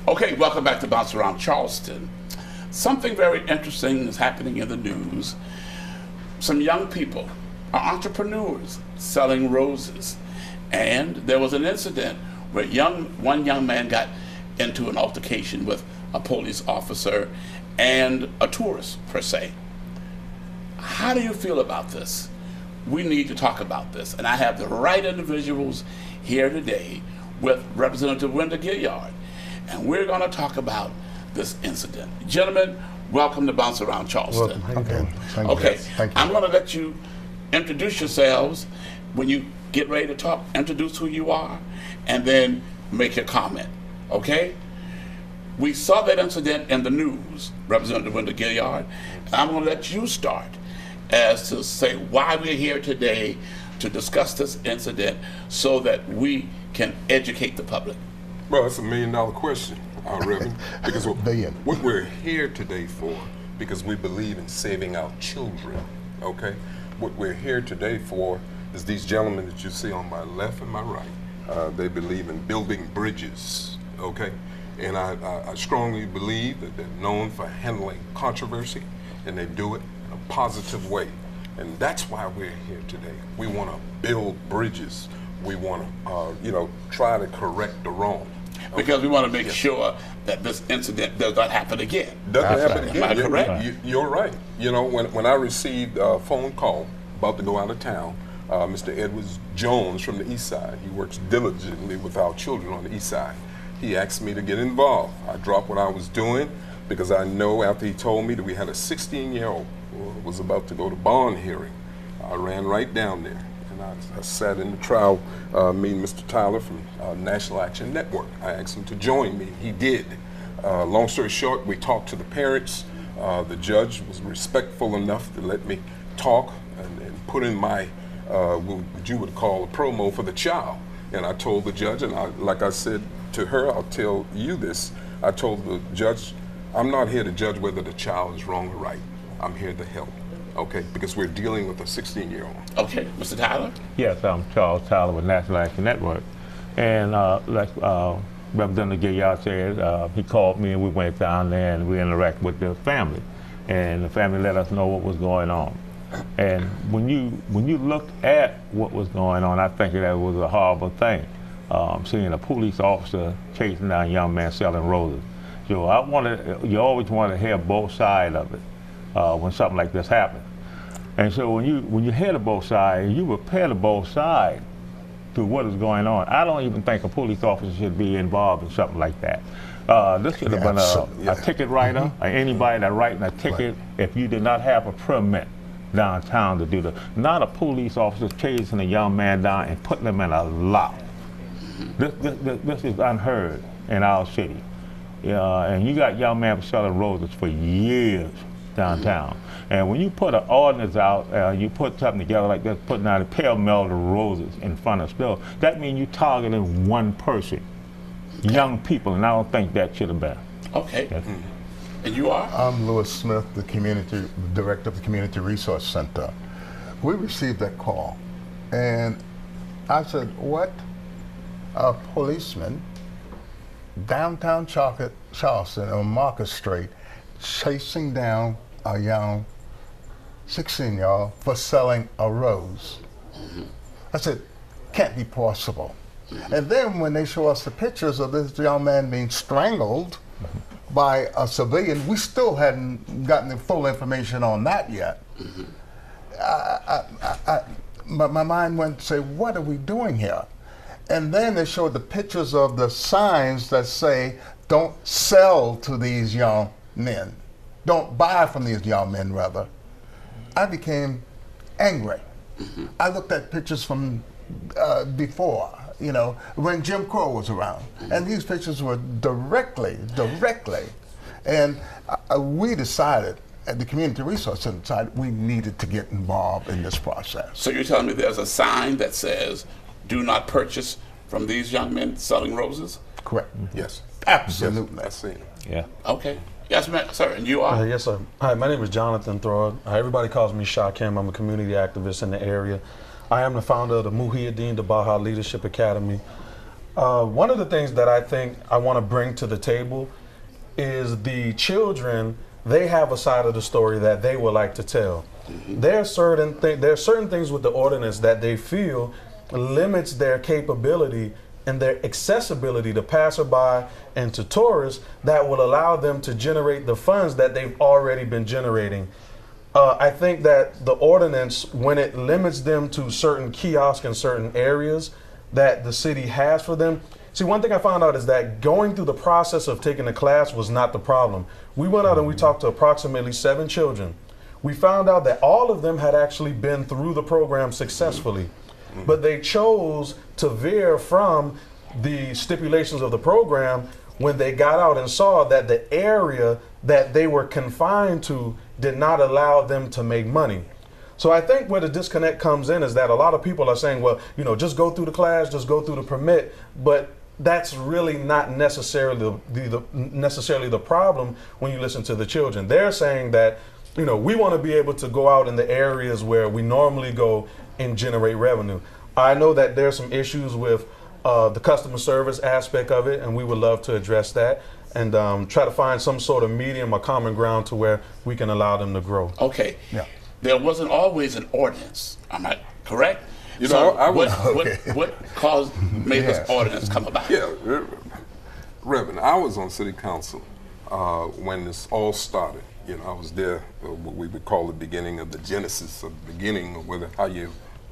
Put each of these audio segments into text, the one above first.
Okay, welcome back to Bounce Around Charleston. Something very interesting is happening in the news. Some young people are entrepreneurs selling roses. And there was an incident where one young man got into an altercation with a police officer and a tourist, per se. How do you feel about this? We need to talk about this. And I have the right individuals here today with Representative Wenda Gilliard. And we're going to talk about this incident. Gentlemen, welcome to Bounce Around Charleston. Okay. Thank you. I'm going to let you introduce yourselves. When you get ready to talk, introduce who you are, and then make your comment. Okay? We saw that incident in the news, Representative Wenda Gilliard. I'm going to let you start as to say why we're here today to discuss this incident so that we can educate the public. Well, that's $1 million question, Reverend, because what we're here today for, because we believe in saving our children, okay? What we're here today for is these gentlemen that you see on my left and my right. They believe in building bridges, okay? And I strongly believe that they're known for handling controversy, and they do it in a positive way. And that's why we're here today. We want to build bridges. We want to, try to correct the wrong. Okay. Because we want to make sure that this incident does not happen again. Doesn't happen again. Am I correct? You're right. You know, when I received a phone call about to go out of town, Mr. Edwards Jones from the East Side, he works diligently with our children on the East Side. He asked me to get involved. I dropped what I was doing because I know after he told me that we had a 16-year-old who was about to go to bond hearing. I ran right down there. I sat in the trial meeting Mr. Tyler from National Action Network. I asked him to join me. He did. Long story short, we talked to the parents. The judge was respectful enough to let me talk and put in my, what you would call a promo for the child. And I told the judge, and like I said to her, I'll tell you this, I told the judge, I'm not here to judge whether the child is wrong or right. I'm here to help. Okay, because we're dealing with a 16-year-old. Okay, Mr. Tyler? Yes, I'm Charles Tyler with National Action Network. And like Representative Gilliard said, he called me and we went down there and we interacted with the family. And the family let us know what was going on. And when you looked at what was going on, I think that was a horrible thing. Seeing a police officer chasing down a young man selling roses. So you always want to hear both sides of it when something like this happens. And so when you hear to both sides, you prepare to both sides to what is going on. I don't even think a police officer should be involved in something like that. This should have been a ticket writer, or anybody that writing a ticket if you did not have a permit downtown to do that. Not a police officer chasing a young man down and putting him in a lock. This is unheard in our city. And you got young men selling roses for years downtown. And when you put an ordinance out, you put something together like this, putting out a pell-mell of roses in front of stores, that means you're targeting one person, young people, and I don't think that should have been. Okay. And you are? I'm Lewis Smith, the director of the Community Resource Center. We received that call, and I said, what? A policeman downtown Charleston on Market Street chasing down a young 16-year-old for selling a rose. I said, can't be possible. And then when they show us the pictures of this young man being strangled by a civilian, we still hadn't gotten the full information on that yet. My mind went to say, what are we doing here? And then they showed the pictures of the signs that say, don't sell to these young men. Don't buy from these young men, rather. I became angry. I looked at pictures from before, when Jim Crow was around. And these pictures were directly. And we decided, at the Community Resource Center decided, we needed to get involved in this process. So you're telling me there's a sign that says, do not purchase from these young men selling roses? Correct. Yes. Absolutely. Yes, I see. Yeah. Okay. Yes, ma'am, sir, and you are? Yes, sir. Hi, my name is Jonathan Throd. Everybody calls me Shakim. I'm a community activist in the area. I am the founder of the Muhyiddin Baha Leadership Academy. One of the things that I think I want to bring to the table is the children, they have a side of the story that they would like to tell. There are certain things with the ordinance that they feel limits their capability and their accessibility to passerby and to tourists that will allow them to generate the funds that they've already been generating. I think that the ordinance, when it limits them to certain kiosks in certain areas that the city has for them. See, one thing I found out is that going through the process of taking the class was not the problem. We went out and we talked to approximately 7 children. We found out that all of them had actually been through the program successfully, but they chose to veer from the stipulations of the program when they got out and saw that the area that they were confined to did not allow them to make money. So I think where the disconnect comes in is that a lot of people are saying, well, you know, just go through the class, just go through the permit, but that's really not necessarily the problem when you listen to the children. They're saying that, you know, we want to be able to go out in the areas where we normally go and generate revenue. I know that there's some issues with the customer service aspect of it, and we would love to address that and try to find some sort of medium or common ground to where we can allow them to grow. Okay. Yeah. There wasn't always an ordinance. Am I correct? You So know, I was what made this ordinance come about? Yeah, Reverend, I was on city council when this all started. You know, I was there, what we would call the beginning of the genesis, of the beginning, or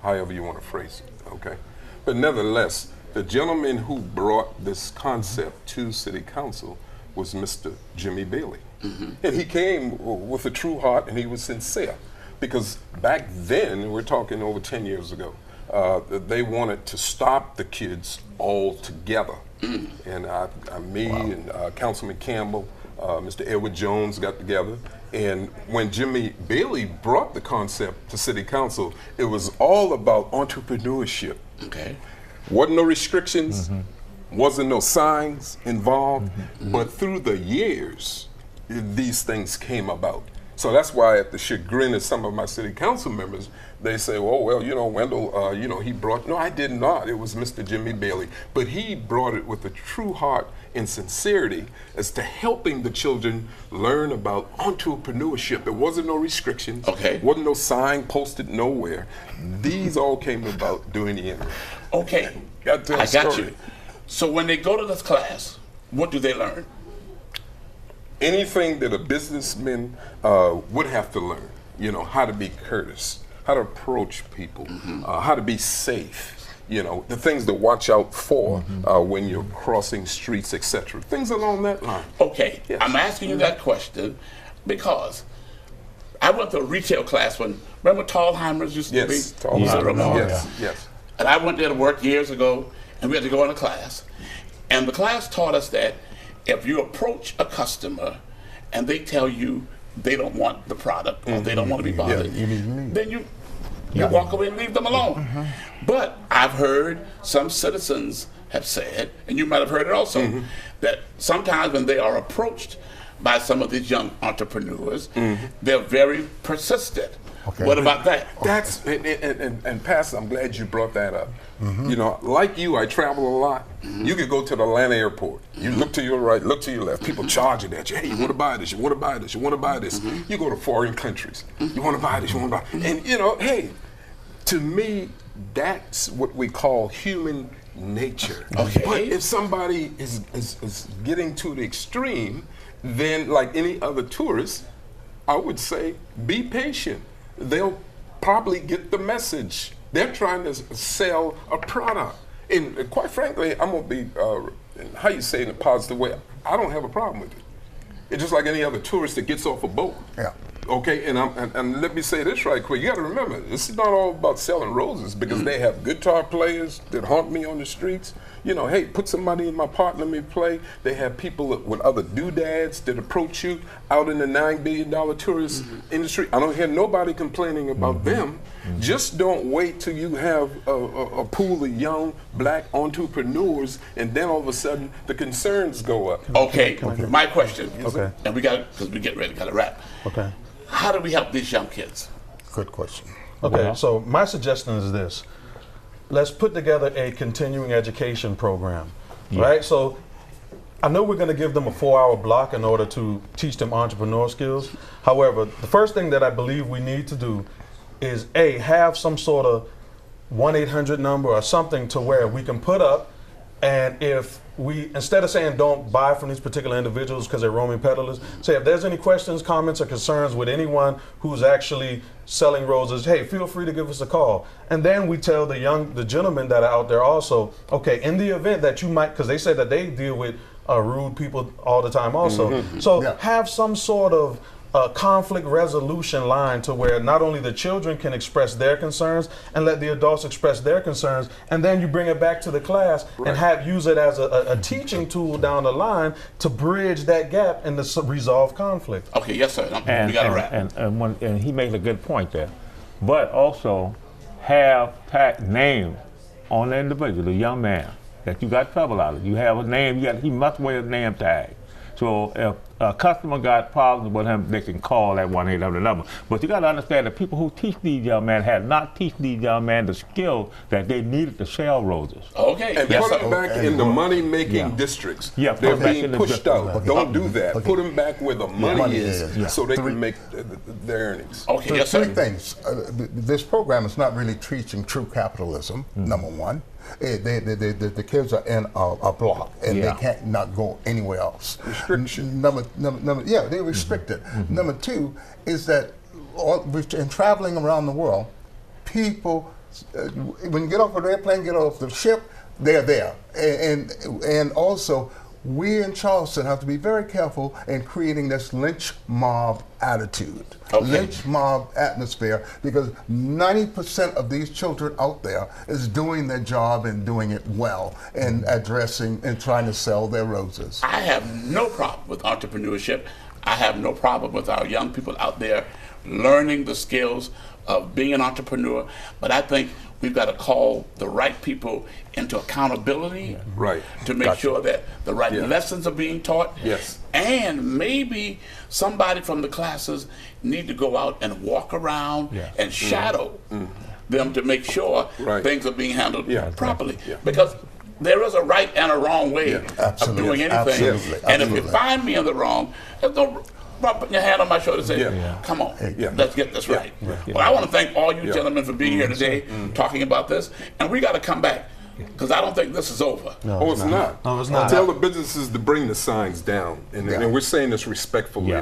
however you want to phrase it, okay? But nevertheless, the gentleman who brought this concept to city council was Mr. Jimmy Bailey. And he came with a true heart, and he was sincere. Because back then, we're talking over 10 years ago, they wanted to stop the kids altogether. And me and Councilman Campbell, Mr. Edward Jones got together. And when Jimmy Bailey brought the concept to city council, it was all about entrepreneurship. Okay. Wasn't no restrictions, wasn't no signs involved, but through the years, these things came about. So that's why, at the chagrin of some of my city council members, they say, oh, well, you know, Wendell, you know, he brought, no, I did not. It was Mr. Jimmy Bailey. But he brought it with a true heart and sincerity as to helping the children learn about entrepreneurship. There wasn't no restrictions. Okay. Wasn't no sign posted nowhere. These all came about during the interim. Okay. I got you. So when they go to this class, what do they learn? Anything that a businessman would have to learn, you know, how to be courteous, how to approach people, how to be safe, you know, the things to watch out for when you're crossing streets, etc. Things along that line. Okay, Yes. I'm asking you that question because I went to a retail class when, remember Tallheimers used to Yes, be? yes. And I went there to work years ago, and we had to go in a class. And the class taught us that if you approach a customer and they tell you they don't want the product or they don't want to be bothered, you need to leave. then you walk away and leave them alone. But I've heard some citizens have said, and you might have heard it also, that sometimes when they are approached by some of these young entrepreneurs, they're very persistent. Okay. What about that? That's and Pastor, I'm glad you brought that up. You know, like you, I travel a lot. You could go to the Atlanta airport. You look to your right, look to your left. People charging at you. Hey, you want to buy this? You want to buy this? You want to buy this? You go to foreign countries. You want to buy this? You want to buy? And you know, hey, to me, that's what we call human nature. Okay. But if somebody is getting to the extreme, then like any other tourist, I would say be patient. They'll probably get the message. They're trying to sell a product. And quite frankly, I'm going to be, how you say it in a positive way, I don't have a problem with it. It's just like any other tourist that gets off a boat. Yeah. Okay, and let me say this right quick. You got to remember, this is not all about selling roses, because they have guitar players that haunt me on the streets. You know, hey, put some money in my pot, let me play. They have people with other doodads that approach you out in the $9 billion tourist industry. I don't hear nobody complaining about them. Just don't wait till you have a pool of young black entrepreneurs, and then all of a sudden the concerns go up. Okay, my question. Okay. And we got, because we get ready, got to wrap. Okay. How do we help these young kids? Good question. Okay, Yeah. so my suggestion is this. let's put together a continuing education program, right? So I know we're going to give them a 4-hour block in order to teach them entrepreneur skills. However, the first thing that I believe we need to do is have some sort of 1-800 number or something to where we can put up, and if we, instead of saying don't buy from these particular individuals because they're roaming peddlers, say if there's any questions, comments, or concerns with anyone who's actually selling roses, hey, feel free to give us a call. And then we tell the gentlemen that are out there also, okay, in the event that you might, because they said that they deal with rude people all the time also. So have some sort of conflict resolution line to where not only the children can express their concerns and let the adults express their concerns, and then you bring it back to the class and use it as a teaching tool down the line to bridge that gap and to resolve conflict. Okay, yes, sir. You got to wrap. And he makes a good point there. But also have tag name on the individual, the young man that you got trouble out of. You have a name, he must wear a name tag. So if a customer got problems with him, they can call that 1-800 number. But you got to understand that people who teach these young men have not teach these young men the skill that they needed to sell roses. Okay. And put them back in the money-making districts. Yeah, they're being pushed out. Don't do that. Put them back where the money is so they can make their earnings. Okay, yes, sir. Three things. This program is not really teaching true capitalism, number one. The kids are in a block and they can't not go anywhere else. Restriction. They're restricted. Number two is that in traveling around the world, people, when you get off an airplane, get off the ship, they're there. And also, we in Charleston have to be very careful in creating this lynch mob attitude, lynch mob atmosphere, because 90% of these children out there is doing their job and doing it well and addressing and trying to sell their roses. I have no problem with entrepreneurship. I have no problem with our young people out there learning the skills of being an entrepreneur, but I think we've got to call the right people into accountability to make sure that the right lessons are being taught. Yes. And maybe somebody from the classes need to go out and walk around and shadow them to make sure things are being handled properly. Because there is a right and a wrong way of doing anything. And if you find me in the wrong, there's no putting your hand on my shoulder and say, come on, let's get this right. Well, I want to thank all you gentlemen for being here today talking about this. And we got to come back because I don't think this is over. No, it's not. No, it's not. Tell the businesses to bring the signs down. And we're saying this respectfully.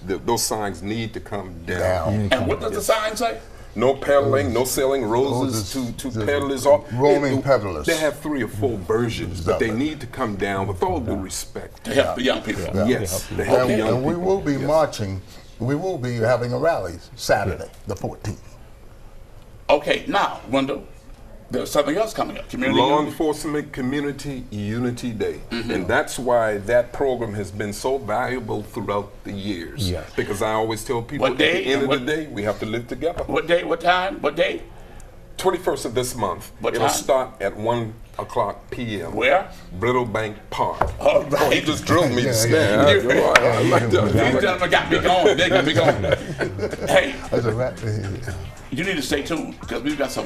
Those signs need to come down. And what does the sign say? No peddling, no selling roses to peddlers. Roaming peddlers. They have 3 or 4 versions, but they need to come down with all due respect. To help the young people. Yes, to help the young people. And we will be marching, we will be having a rally Saturday, the 14th. Okay, now, Wendell, there's something else coming up. Law Enforcement Community Unity Day. And that's why that program has been so valuable throughout the years. Because I always tell people at the end of the day, we have to live together. What day, what time, what day? 21st of this month. It'll start at 1:00 p.m. Where? Brittle Bank Park. All right. Oh, he just drilled me to stand. These gentlemen got me going. They got me going. Hey, That's a wrap. you need to stay tuned because we've got some